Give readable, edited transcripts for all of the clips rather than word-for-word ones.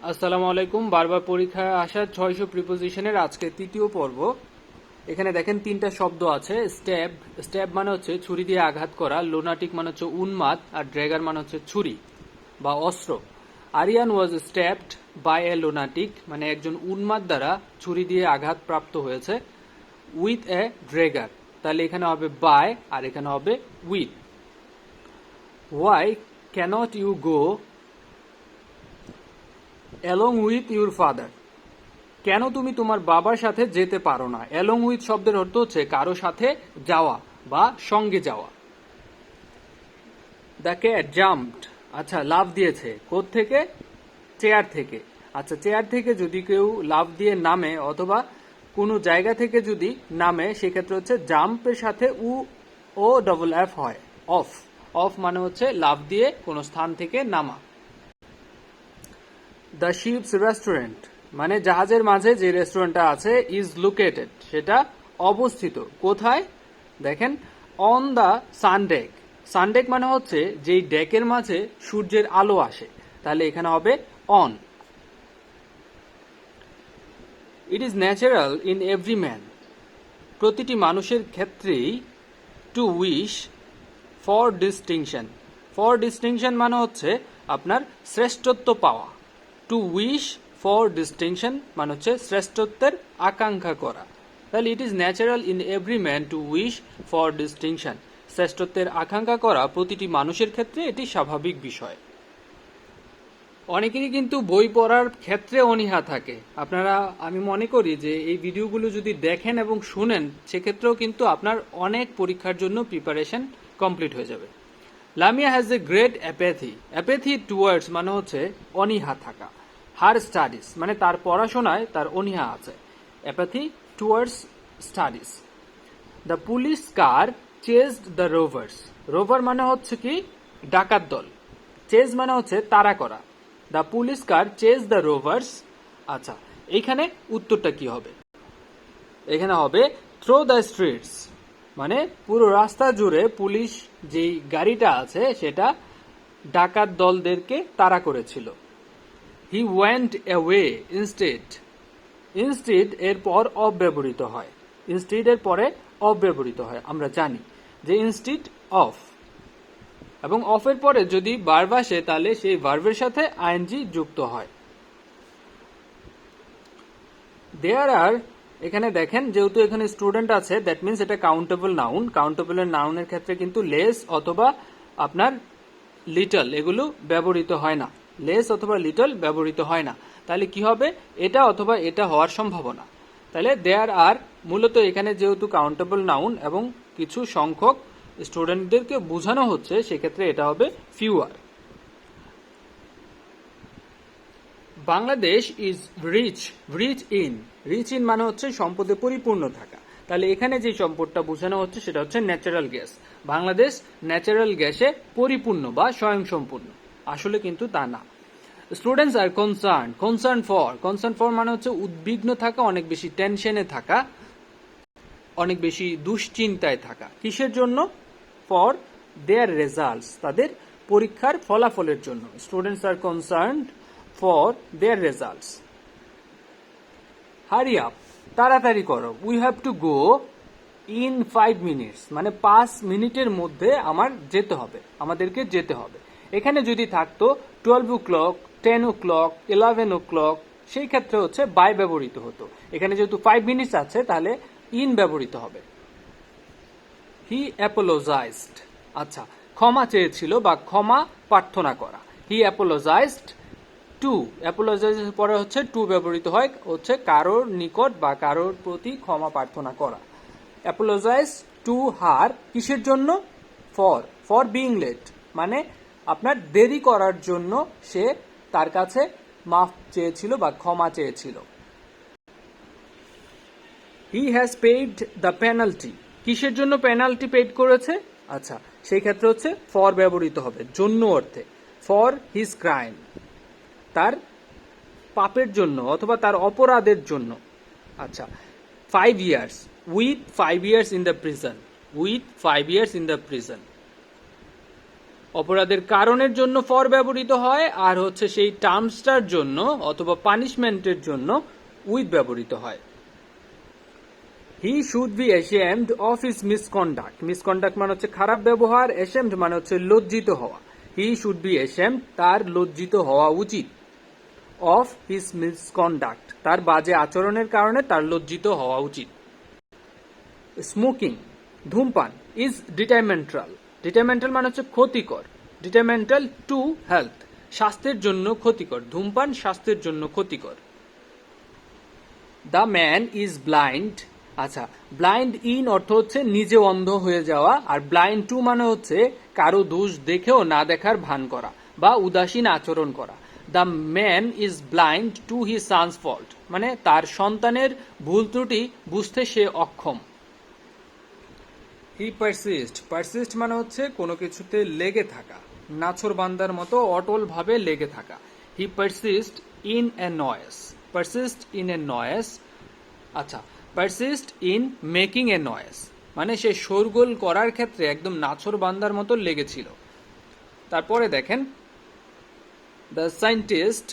আসসালামু আলাইকুম। বারবার পরীক্ষায় আসা 600 প্রিপোজিশনের আজকে তৃতীয় পর্ব। এখানে দেখেন তিনটা শব্দ আছে। স্ট্যাব, স্ট্যাব মানে হচ্ছে ছুরি দিয়ে আঘাত করা, লুনাটিক মানে হচ্ছে উন্মাদ, আর ড্র্যাগার মানে হচ্ছে ছুরি বা অস্ত্র। আরিয়ান ওয়াজ স্ট্যাবড বাই এ লুনাটিক, মানে একজন উন্মাদ দ্বারা ছুরি দিয়ে আঘাত প্রাপ্ত হয়েছে। উইথ এ ড্র্যাগার, তাহলে এখানে হবে বাই আর এখানে হবে with. Why can't you go along with your father, কেন তুমি তোমার বাবার সাথে যেতে পারো না। অ্যালং উইথ শব্দের অর্থ হচ্ছে কারো সাথে যাওয়া বা সঙ্গে যাওয়া। দ্য ক্যাট জাম্পড, আচ্ছা লাফ দিয়েছে থেকে? চেয়ার থেকে। আচ্ছা চেয়ার থেকে যদি কেউ লাফ দিয়ে নামে অথবা কোনো জায়গা থেকে যদি নামে সেক্ষেত্রে হচ্ছে জাম্পের সাথে ও ডবল এফ হয়, অফ। অফ মানে হচ্ছে লাফ দিয়ে কোনো স্থান থেকে নামা। দ্য শিপস রেস্টুরেন্ট মানে জাহাজের মাঝে যে রেস্টুরেন্টটা আছে ইজ লোকেটেড, সেটা অবস্থিত কোথায়? দেখেন অন দ্য সানডেক। সানডেক মানে হচ্ছে যেই ডেকের মাঝে সূর্যের আলো আসে, তাহলে এখানে হবে on. It is natural in every man, প্রতিটি মানুষের ক্ষেত্রেই two wish for distinction. For distinction মানে হচ্ছে আপনার শ্রেষ্ঠত্ব পাওয়া। টু উইশ ফর ডিস্টিংশন মানে হচ্ছে শ্রেষ্ঠত্বের আকাঙ্ক্ষা করা। তাহলে it is natural in every man to wish for distinction, শ্রেষ্ঠত্বের আকাঙ্ক্ষা করা প্রতিটি মানুষের ক্ষেত্রে এটি স্বাভাবিক বিষয়। অনেকেরই কিন্তু বই পড়ার ক্ষেত্রে অনীহা থাকে। আপনারা, আমি মনে করি যে এই ভিডিওগুলো যদি দেখেন এবং শুনেন সেক্ষেত্রেও কিন্তু আপনার অনেক পরীক্ষার জন্য প্রিপারেশন কমপ্লিট হয়ে যাবে। Lamia has a great apathy. Apathy towards মানে হচ্ছে অনীহা থাকা। হার স্টাডিজ মানে তার পড়াশোনায় তার অনীহা আছে। Apathy towards studies. The police car chased the rovers. Rover মানে হচ্ছে কি ডাকাত দল। চেজ মানে হচ্ছে তাড়া করা। The police car chase the robbers. আচ্ছা এইখানে উত্তরটা কি হবে? এখানে হবে থ্রো দ্য স্ট্রিটস, মানে পুরো রাস্তা জুড়ে পুলিশ যেই গাড়িটা আছে সেটা ডাকাত দলদেরকে তাড়া করেছিল। He went away instead. Instead এর পর অফ ব্যবহৃত হয়। ইনস্টেড এর পরে অফ ব্যবহৃত হয়, আমরা জানি যে ইনস্টেড অফ। এবং অফের পরে যদি ভার্ব আসে তাহলে সেই ভার্বের সাথে আইএনজি যুক্ত হয়। দেয়ার আর, এখানে দেখেন যেহেতু এখানে স্টুডেন্ট আছে দ্যাট মিনস এটা কাউন্টেবল নাউন। কাউন্টেবল নাউনের ক্ষেত্রে কিন্তু লেস অথবা আপনার লিটল এগুলো ব্যবহৃত হয় না। লেস অথবা লিটল ব্যবহৃত হয় না। তাহলে কি হবে? এটা অথবা এটা হওয়ার সম্ভাবনা। তাহলে দেয়ার আর মূলত এখানে যেহেতু কাউন্টেবল নাউন এবং কিছু সংখ্যক স্টুডেন্টদেরকে বোঝানো হচ্ছে সেক্ষেত্রে এটা হবে fewer. Bangladesh is rich. Rich in মানে হচ্ছে সম্পদে পরিপূর্ণ থাকা। তাহলে এখানে যে সম্পদটা বোঝানো হচ্ছে সেটা হচ্ছে ন্যাচারাল গ্যাস। বাংলাদেশ ন্যাচারাল গ্যাসে পরিপূর্ণ বা স্বয়ংসম্পূর্ণ। আসলে কিন্তু তা না। স্টুডেন্টস আর কনসার্ন ফর মানে হচ্ছে উদ্বিগ্ন থাকা, অনেক বেশি টেনশনে থাকা, অনেক বেশি দুশ্চিন্তায় থাকা। কিসের জন্য? ফর দেয়ার রেজাল্টস, তাদের পরীক্ষার ফলাফলের জন্য। Students are concerned for their results. Hurry up, তাড়াতাড়ি করো। We have to go in 5 minutes, মানে 5 মিনিটের মধ্যে আমাদেরকে যেতে হবে। এখানে যদি থাকতো 12 o'clock, 10 o'clock, 11 o'clock, সেই ক্ষেত্রে হচ্ছে বাই ব্যবহৃত হতো। এখানে যেহেতু 5 মিনিটস আছে তাহলে ইন ব্যবহৃত হবে। হি অ্যাপোলোজাইজড, আচ্ছা ক্ষমা চেয়েছিল বা ক্ষমা প্রার্থনা করা। হি অ্যাপোলোজাইজড টু, অ্যাপোলোজাইজের পরে হচ্ছে টু ব্যবহৃত হয়, হচ্ছে কারোর নিকট বা কারোর প্রতি ক্ষমা প্রার্থনা করা। অ্যাপোলোজাইজ টু হার, কিসের জন্য? ফর বিং লেট, মানে আপনার দেরি করার জন্য সে তার কাছে মাফ চেয়েছিল বা ক্ষমা চেয়েছিল। He has paid the penalty, কিসের জন্য পেনাল্টি পেইড করেছে? আচ্ছা সেই ক্ষেত্রে হচ্ছে ফর ব্যবহৃত হবে জন্য অর্থে। ফর হিজ ক্রাইম, তার পাপের জন্য অথবা তার অপরাধের জন্য। আচ্ছা 5 years, with 5 years in the prison, with 5 years in the prison. অপরাধের কারণের জন্য ফর ব্যবহৃত হয়, আর হচ্ছে সেই টার্মসটার জন্য অথবা পানিশমেন্টের জন্য উইথ ব্যবহৃত হয়। He should be ashamed of his misconduct. Misconduct মানে হচ্ছে খারাপ ব্যবহার, অ্যাশেমড মানে হচ্ছে লজ্জিত হওয়া। হি শুড বি অ্যাশেমড, তার লজ্জিত হওয়া উচিত। অফ হিজ মিসকন্ডাক্ট, তার বাজে আচরণের কারণে তার লজ্জিত হওয়া উচিত। স্মোকিং, ধূমপান, ইজ ডিট্রিমেন্টাল। ডিট্রিমেন্টাল মানে হচ্ছে ক্ষতিকর। ডিট্রিমেন্টাল টু হেলথ, স্বাস্থ্যের জন্য ক্ষতিকর। ধূমপান স্বাস্থ্যের জন্য ক্ষতিকর। The man is blind. আচ্ছা, ব্লাইন্ড ইন অর্থ হচ্ছে নিজে অন্ধ হয়ে যাওয়া, আর ব্লাইন্ড টু মানে হচ্ছে কারো দোষ দেখেও না দেখার ভান করা বা উদাসীন আচরণ করা। The man is blind to his son's fault, মানে তার সন্তানের ভুল ত্রুটি বুঝতে সে অক্ষম। হি পারসিস্ট। পারসিস্ট মানে হচ্ছে কোনো কিছুতে লেগে থাকা, নাছর বান্দার মতো অটল ভাবে লেগে থাকা। He persist in a noise. Persist in a noise. আচ্ছা, persist in making a noise মানে সে শোরগোল করার ক্ষেত্রে একদম নাছর বান্দার মতো লেগেছিল। তারপরে দেখেন, the scientist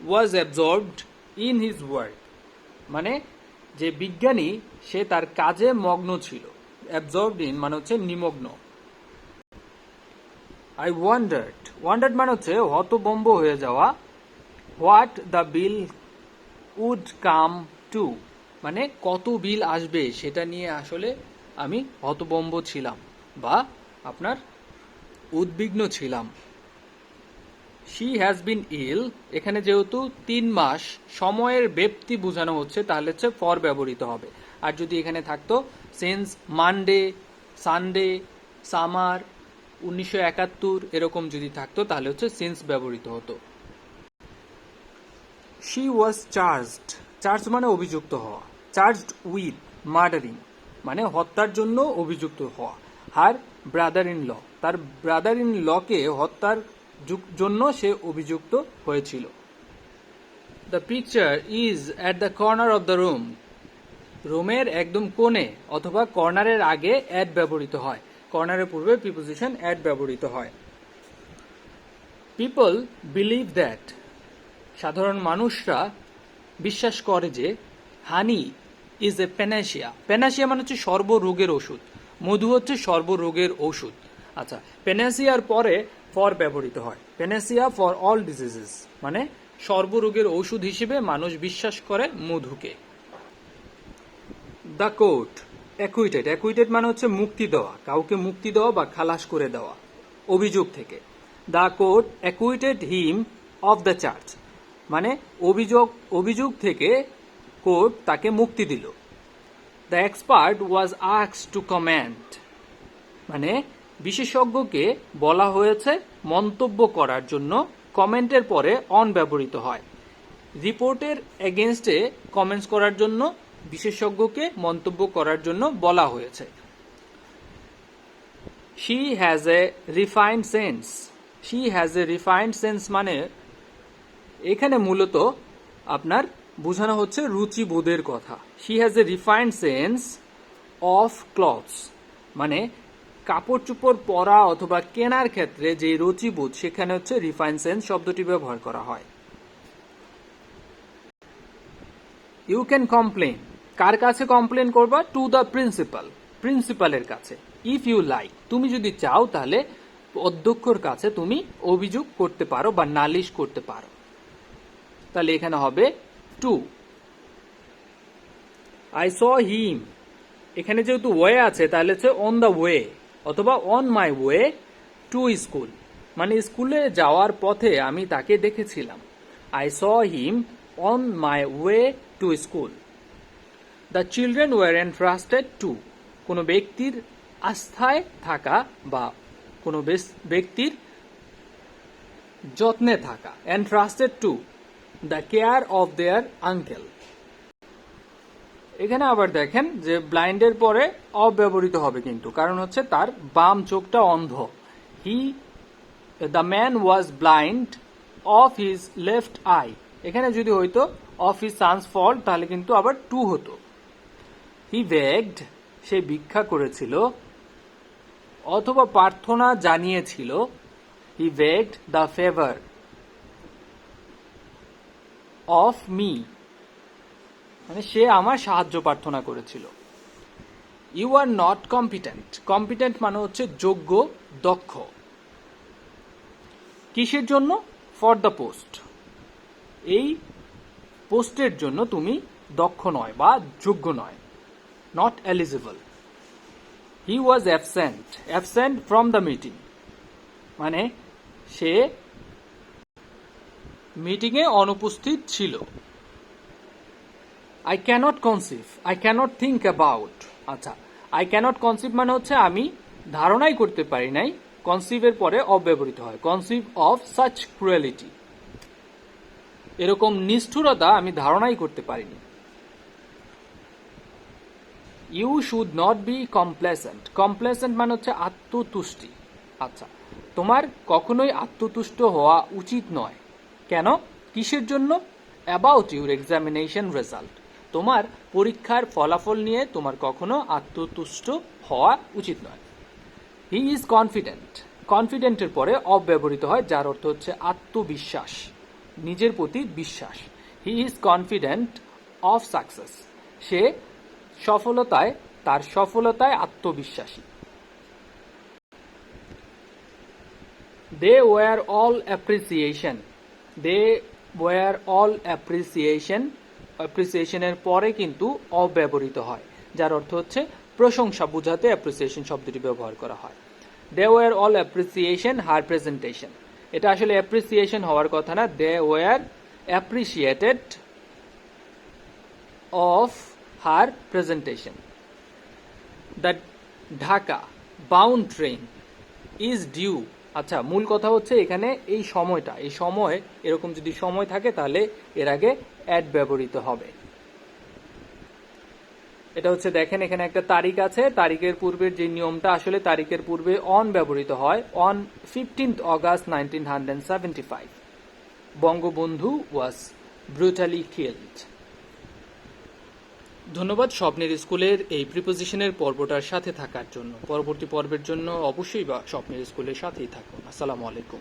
was absorbed in his work, মানে যে বিজ্ঞানী সে তার কাজে মগ্ন ছিল। অ্যাবজর্বড ইন মানে হচ্ছে নিমগ্ন। I wandered. ওয়ান্ডার্ড মানে হচ্ছে হতভম্ব হয়ে যাওয়া। What the bill would come to, মানে কত বিল আসবে সেটা নিয়ে আসলে আমি হতভম্ব ছিলাম বা আপনার উদ্বিগ্ন ছিলাম। শি হ্যাজ বিন ইল, এখানে যেহেতু 3 মাস সময়ের ব্যক্তি বোঝানো হচ্ছে তাহলে হচ্ছে ফর ব্যবহৃত হবে। আর যদি এখানে থাকতো সিন্স মানডে, সানডে, সামার, 1971 এরকম যদি থাকতো তাহলে হচ্ছে সিন্স ব্যবহৃত হতো। She was charged. চার্জ মানে অভিযুক্ত হওয়া। চার্জড উইথ মার্ডারিং মানে হত্যার জন্য অভিযুক্ত হওয়া। হার ব্রাদার ইন ল, তার ব্রাদার ইন লকে হত্যার জন্য সে অভিযুক্ত হয়েছিল। The picture is at the corner of the room. রুমের একদম কোণে অথবা কর্নারের আগে অ্যাট ব্যবহৃত হয়। কর্নারের পূর্বে প্রিপোজিশন অ্যাট ব্যবহৃত হয়। পিপল বিলিভ দ্যাট, সাধারণ মানুষরা বিশ্বাস করে যে হানি ইজ এ প্যানাসিয়া। প্যানাসিয়া মানে হচ্ছে সর্বরোগের ওষুধ, মধু হচ্ছে সর্বরোগের ওষুধ। আচ্ছা, প্যানাসিয়ার পরে ফর ব্যবহৃত হয়। প্যানাসিয়া ফর অল ডিজিজেস মানে সর্বরোগের ঔষধ হিসেবে মানুষ বিশ্বাস করে মধুকে। The court acquitted. অ্যাকুইটেড মানে হচ্ছে মুক্তি দেওয়া, কাউকে মুক্তি দেওয়া বা খালাস করে দেওয়া অভিযোগ থেকে। The court acquitted him of the charge মানে অভিযোগ থেকে কোর্ট তাকে মুক্তি দিল। The expert was asked to comment মানে বিশেষজ্ঞকে বলা হয়েছে মন্তব্য করার জন্য। কমেন্টের পরে অন ব্যবহৃত হয়। রিপোর্টের এগেনস্টে কমেন্টস করার জন্য বিশেষজ্ঞকে মন্তব্য করার জন্য বলা হয়েছে। She has a refined sense. She has a refined sense মানে এখানে মূলত আপনার বোঝানো হচ্ছে রুচিবোধের কথা। She has a refined sense of clothes মানে কাপড় চোপড় পরা অথবা কেনার ক্ষেত্রে যে রুচিবোধ সেখানে হচ্ছে রিফাইন্ড সেন্স শব্দটি ব্যবহার করা হয়। ইউ ক্যান কমপ্লেন, কার কাছে কমপ্লেন করবা? টু দ্য প্রিন্সিপাল, প্রিন্সিপালের কাছে। ইফ ইউ লাইক, তুমি যদি চাও তাহলে অধ্যক্ষর কাছে তুমি অভিযোগ করতে পারো বা নালিশ করতে পারো। তাহলে এখানে হবে টু। আই স হিম, এখানে যেহেতু ওয়ে আছে তাহলে হচ্ছে অন দ্য ওয়ে অথবা on my way to school মানে স্কুলে যাওয়ার পথে আমি তাকে দেখেছিলাম। I saw him on my way to school. The children were entrusted to, কোনো ব্যক্তির আস্থায় থাকা বা কোনো ব্যক্তির যত্নে থাকা। Entrusted to the care of their uncle. এখানে আবার দেখেন যে ব্লাইন্ডের পরে অব্যবহৃত হবে কিন্তু, কারণ হচ্ছে তার বাম চোখটা অন্ধ। The man was blind of his left I, এখানে যদি হইতো অফ হিজ সানস ফল্ট তাহলে কিন্তু আবার টু হতো। হি বেগড, সে ভিক্ষা করেছিল অথবা প্রার্থনা জানিয়েছিল he begged the favour of me, মানে সে আমার সাহায্য প্রার্থনা করেছিল। You are not competent, competent মানে হচ্ছে যোগ্য, দক্ষ। কিসের জন্য? ফর দ্য পোস্ট, এই পোস্টের জন্য তুমি দক্ষ নয় বা যোগ্য নয়, not eligible. He was absent, absent from the meeting, মানে সে মিটিংয়ে অনুপস্থিত ছিল। I can't conceive, I can't think about, আচ্ছা আই ক্যানট কনসিভ মানে হচ্ছে আমি ধারণাই করতে পারি নাই, কনসিভের পরে অফ ব্যবহৃত হয়, কনসিভ অফ সাচ ক্রুয়েলিটি, এরকম নিষ্ঠুরতা আমি ধারণাই করতে পারিনি। You should not be complacent, complacent মানে হচ্ছে আত্মতুষ্টি, আচ্ছা তোমার কখনোই আত্মতুষ্ট হওয়া উচিত নয়। কেন? কিসের জন্য? অ্যাবাউট ইউর এক্সামিনেশন রেজাল্ট, তোমার পরীক্ষার ফলাফল নিয়ে তোমার কখনো আত্মতুষ্ট হওয়া উচিত নয়। হি ইজ কনফিডেন্ট, কনফিডেন্টের পরে অফ ব্যবহৃত হয়, যার অর্থ হচ্ছে আত্মবিশ্বাস, নিজের প্রতি বিশ্বাস। He is confident of success, সে সফলতায়, তার সফলতায় আত্মবিশ্বাসী। They were all appreciation, they were all appreciation, অ্যাপ্রিসিয়েশনের পরে কিন্তু অফ ব্যবহৃত হয়, যার অর্থ হচ্ছে প্রশংসা বোঝাতে অ্যাপ্রিসিয়েশন শব্দটি ব্যবহার করা হয়। They were all appreciation her presentation, এটা আসলে অ্যাপ্রিসিয়েশন হওয়ার কথা না, they were appreciated of her presentation. The Dhaka bound train is due, আচ্ছা মূল কথা হচ্ছে এখানে এই সময়টা, এই সময়, এরকম যদি সময় থাকে তাহলে এর আগে অ্যাড ব্যবহৃত হবে। এটা হচ্ছে দেখেন এখানে একটা তারিখ আছে, তারিখের পূর্বের যে নিয়মটা, আসলে তারিখের পূর্বে অন ব্যবহৃত হয়। On 15th August 1975 Bangabandhu was brutally killed. ধন্যবাদ স্বপ্নের স্কুলের এই প্রিপোজিশনের পর্বটার সাথে থাকার জন্য। পরবর্তী পর্বের জন্য অবশ্যই স্বপ্নের স্কুলের সাথেই থাকুন। আসসালামু আলাইকুম।